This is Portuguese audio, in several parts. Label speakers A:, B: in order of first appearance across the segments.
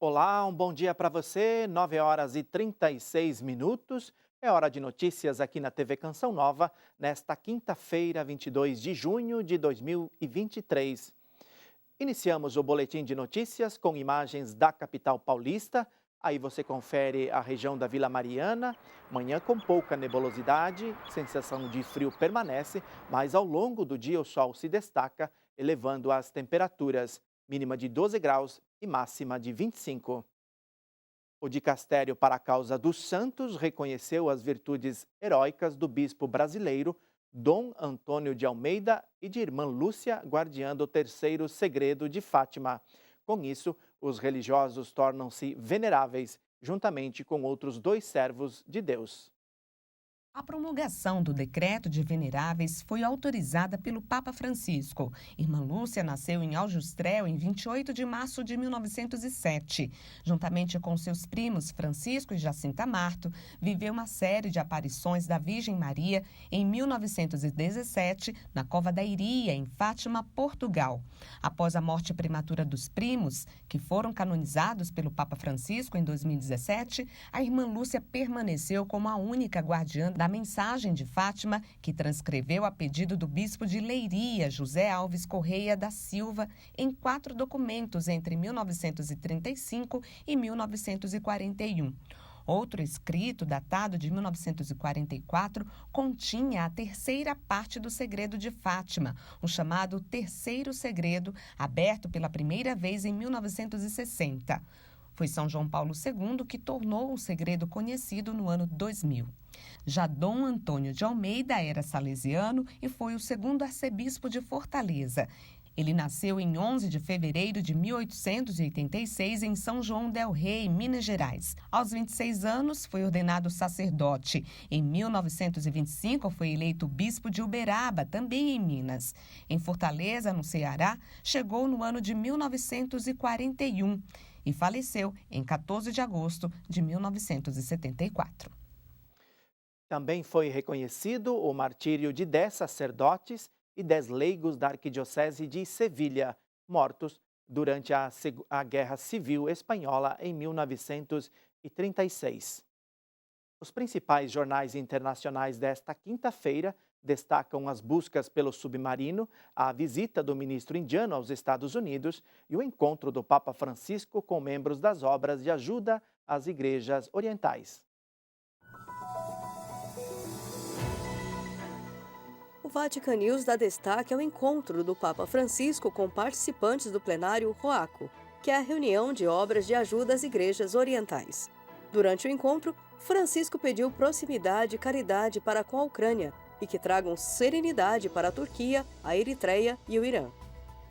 A: Olá, um bom dia para você. 9h36. É hora de notícias aqui na TV Canção Nova, nesta quinta-feira, 22 de junho de 2023. Iniciamos o boletim de notícias com imagens da capital paulista. Aí você confere a região da Vila Mariana. Manhã com pouca nebulosidade, sensação de frio permanece, mas ao longo do dia o sol se destaca, elevando as temperaturas, mínima de 12 graus e máxima de 25. O dicastério para a causa dos santos reconheceu as virtudes heróicas do bispo brasileiro Dom Antônio de Almeida e de irmã Lúcia, guardiã do terceiro segredo de Fátima. Com isso, os religiosos tornam-se veneráveis, juntamente com outros dois servos de Deus.
B: A promulgação do decreto de veneráveis foi autorizada pelo Papa Francisco. Irmã Lúcia nasceu em Aljustrel em 28 de março de 1907. Juntamente com seus primos Francisco e Jacinta Marto, viveu uma série de aparições da Virgem Maria em 1917, na Cova da Iria, em Fátima, Portugal. Após a morte prematura dos primos, que foram canonizados pelo Papa Francisco em 2017, a irmã Lúcia permaneceu como a única guardiã da mensagem de Fátima, que transcreveu a pedido do bispo de Leiria, José Alves Correia da Silva, em 4 documentos entre 1935 e 1941. Outro escrito, datado de 1944, continha a terceira parte do segredo de Fátima, o chamado Terceiro Segredo, aberto pela primeira vez em 1960. Foi São João Paulo II que tornou o segredo conhecido no ano 2000. Já Dom Antônio de Almeida era salesiano e foi o segundo arcebispo de Fortaleza. Ele nasceu em 11 de fevereiro de 1886 em São João del Rei, Minas Gerais. Aos 26 anos, foi ordenado sacerdote. Em 1925, foi eleito bispo de Uberaba, também em Minas. Em Fortaleza, no Ceará, chegou no ano de 1941 e faleceu em 14 de agosto de 1974.
A: Também foi reconhecido o martírio de 10 sacerdotes e 10 leigos da Arquidiocese de Sevilha, mortos durante a Guerra Civil Espanhola em 1936. Os principais jornais internacionais desta quinta-feira destacam as buscas pelo submarino, a visita do ministro indiano aos Estados Unidos e o encontro do Papa Francisco com membros das obras de ajuda às igrejas orientais.
C: O Vatican News dá destaque ao encontro do Papa Francisco com participantes do plenário ROACO, que é a reunião de obras de ajuda às igrejas orientais. Durante o encontro, Francisco pediu proximidade e caridade para com a Ucrânia e que tragam serenidade para a Turquia, a Eritreia e o Irã.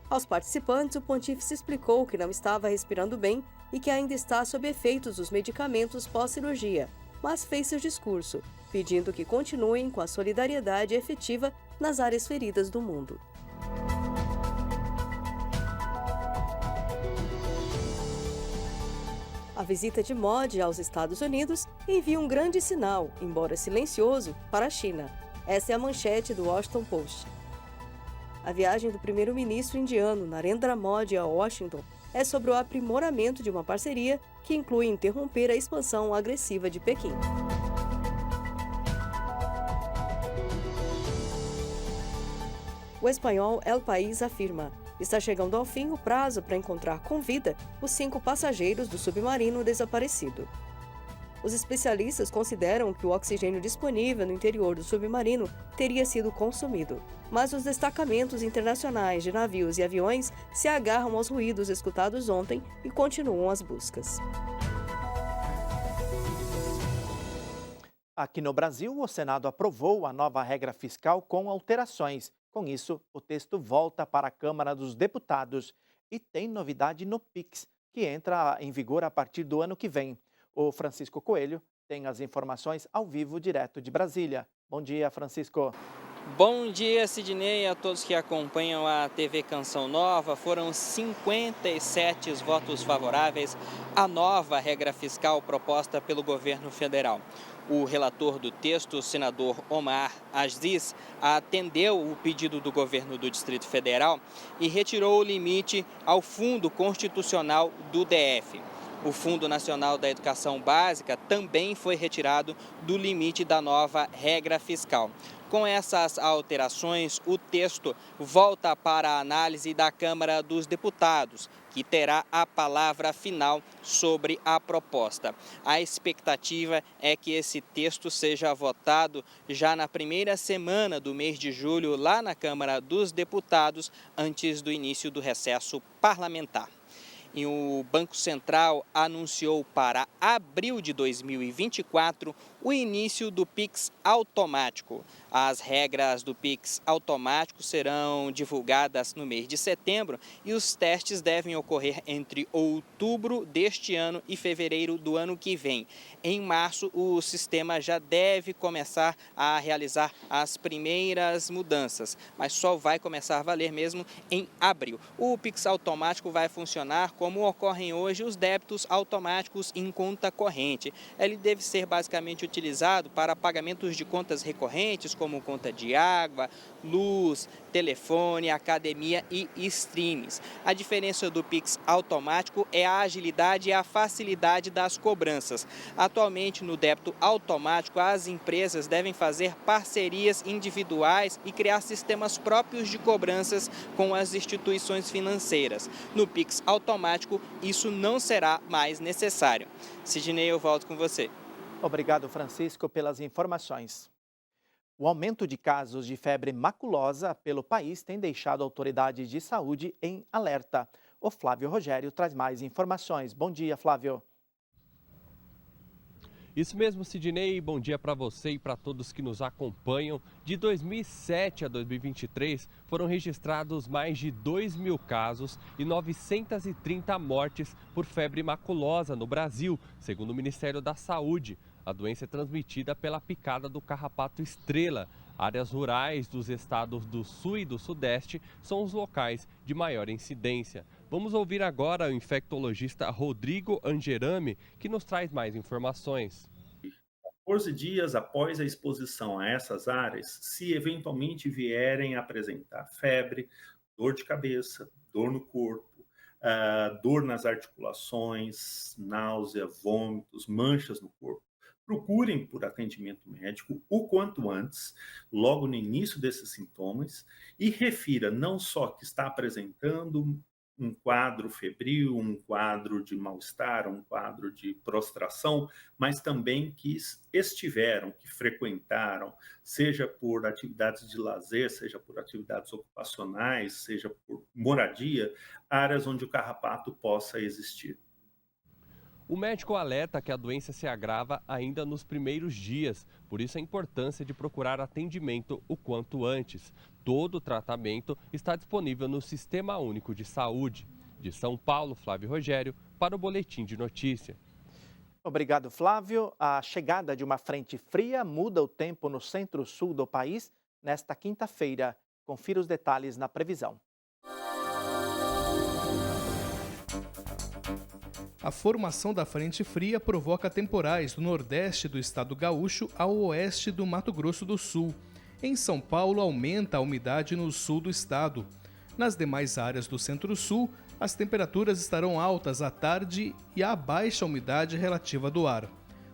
C: Aos participantes, o pontífice explicou que não estava respirando bem e que ainda está sob efeitos dos medicamentos pós-cirurgia, mas fez seu discurso, pedindo que continuem com a solidariedade efetiva nas áreas feridas do mundo. A visita de Modi aos Estados Unidos envia um grande sinal, embora silencioso, para a China. Essa é a manchete do Washington Post. A viagem do primeiro-ministro indiano Narendra Modi a Washington é sobre o aprimoramento de uma parceria que inclui interromper a expansão agressiva de Pequim. O espanhol El País afirma: está chegando ao fim o prazo para encontrar com vida os 5 passageiros do submarino desaparecido. Os especialistas consideram que o oxigênio disponível no interior do submarino teria sido consumido, mas os destacamentos internacionais de navios e aviões se agarram aos ruídos escutados ontem e continuam as buscas.
A: Aqui no Brasil, o Senado aprovou a nova regra fiscal com alterações. Com isso, o texto volta para a Câmara dos Deputados e tem novidade no PIX, que entra em vigor a partir do ano que vem. O Francisco Coelho tem as informações ao vivo, direto de Brasília. Bom dia, Francisco.
D: Bom dia, Sidney, a todos que acompanham a TV Canção Nova. Foram 57 votos favoráveis à nova regra fiscal proposta pelo governo federal. O relator do texto, o senador Omar Aziz, atendeu o pedido do governo do Distrito Federal e retirou o limite ao Fundo Constitucional do DF. O Fundo Nacional da Educação Básica também foi retirado do limite da nova regra fiscal. Com essas alterações, o texto volta para a análise da Câmara dos Deputados, que terá a palavra final sobre a proposta. A expectativa é que esse texto seja votado já na primeira semana do mês de julho, lá na Câmara dos Deputados, antes do início do recesso parlamentar. E o Banco Central anunciou para abril de 2024 o início do Pix automático. As regras do Pix automático serão divulgadas no mês de setembro e os testes devem ocorrer entre outubro deste ano e fevereiro do ano que vem. Em março, o sistema já deve começar a realizar as primeiras mudanças, mas só vai começar a valer mesmo em abril. O Pix automático vai funcionar como ocorrem hoje os débitos automáticos em conta corrente. Ele deve ser basicamente utilizado para pagamentos de contas recorrentes, como conta de água, luz, telefone, academia e streams. A diferença do Pix automático é a agilidade e a facilidade das cobranças. Atualmente, no débito automático, as empresas devem fazer parcerias individuais e criar sistemas próprios de cobranças com as instituições financeiras. No Pix automático, isso não será mais necessário. Sidney, eu volto com você.
A: Obrigado, Francisco, pelas informações. O aumento de casos de febre maculosa pelo país tem deixado autoridades de saúde em alerta. O Flávio Rogério traz mais informações. Bom dia, Flávio.
E: Isso mesmo, Sidney. Bom dia para você e para todos que nos acompanham. De 2007 a 2023, foram registrados mais de 2.000 casos e 930 mortes por febre maculosa no Brasil, segundo o Ministério da Saúde. A doença é transmitida pela picada do carrapato estrela. Áreas rurais dos estados do Sul e do Sudeste são os locais de maior incidência. Vamos ouvir agora o infectologista Rodrigo Angerami, que nos traz mais informações.
F: 14 dias após a exposição a essas áreas, se eventualmente vierem apresentar febre, dor de cabeça, dor no corpo, dor nas articulações, náusea, vômitos, manchas no corpo, procurem por atendimento médico o quanto antes, logo no início desses sintomas, e refira não só que está apresentando um quadro febril, um quadro de mal-estar, um quadro de prostração, mas também que estiveram, que frequentaram, seja por atividades de lazer, seja por atividades ocupacionais, seja por moradia, áreas onde o carrapato possa existir.
E: O médico alerta que a doença se agrava ainda nos primeiros dias, por isso a importância de procurar atendimento o quanto antes. Todo o tratamento está disponível no Sistema Único de Saúde. De São Paulo, Flávio Rogério, para o Boletim de Notícia.
A: Obrigado, Flávio. A chegada de uma frente fria muda o tempo no centro-sul do país nesta quinta-feira. Confira os detalhes na previsão.
G: A formação da frente fria provoca temporais do nordeste do estado gaúcho ao oeste do Mato Grosso do Sul. Em São Paulo, aumenta a umidade no sul do estado. Nas demais áreas do centro-sul, as temperaturas estarão altas à tarde e há baixa umidade relativa do ar.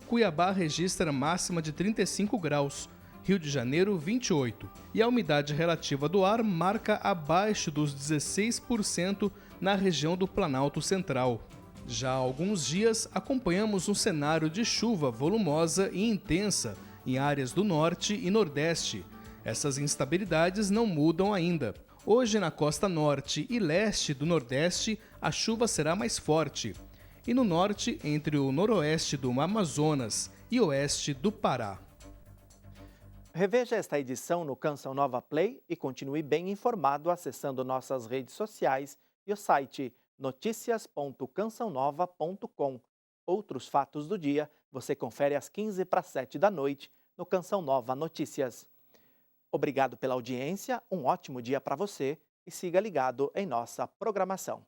G: Cuiabá registra máxima de 35 graus, Rio de Janeiro 28, e a umidade relativa do ar marca abaixo dos 16% na região do Planalto Central. Já há alguns dias, acompanhamos um cenário de chuva volumosa e intensa em áreas do norte e nordeste. Essas instabilidades não mudam ainda. Hoje, na costa norte e leste do nordeste, a chuva será mais forte. E no norte, entre o noroeste do Amazonas e oeste do Pará.
A: Reveja esta edição no Canção Nova Play e continue bem informado acessando nossas redes sociais e o site noticias.cançãonova.com. Outros fatos do dia você confere às 6:45 da noite no Canção Nova Notícias. Obrigado pela audiência, um ótimo dia para você e siga ligado em nossa programação.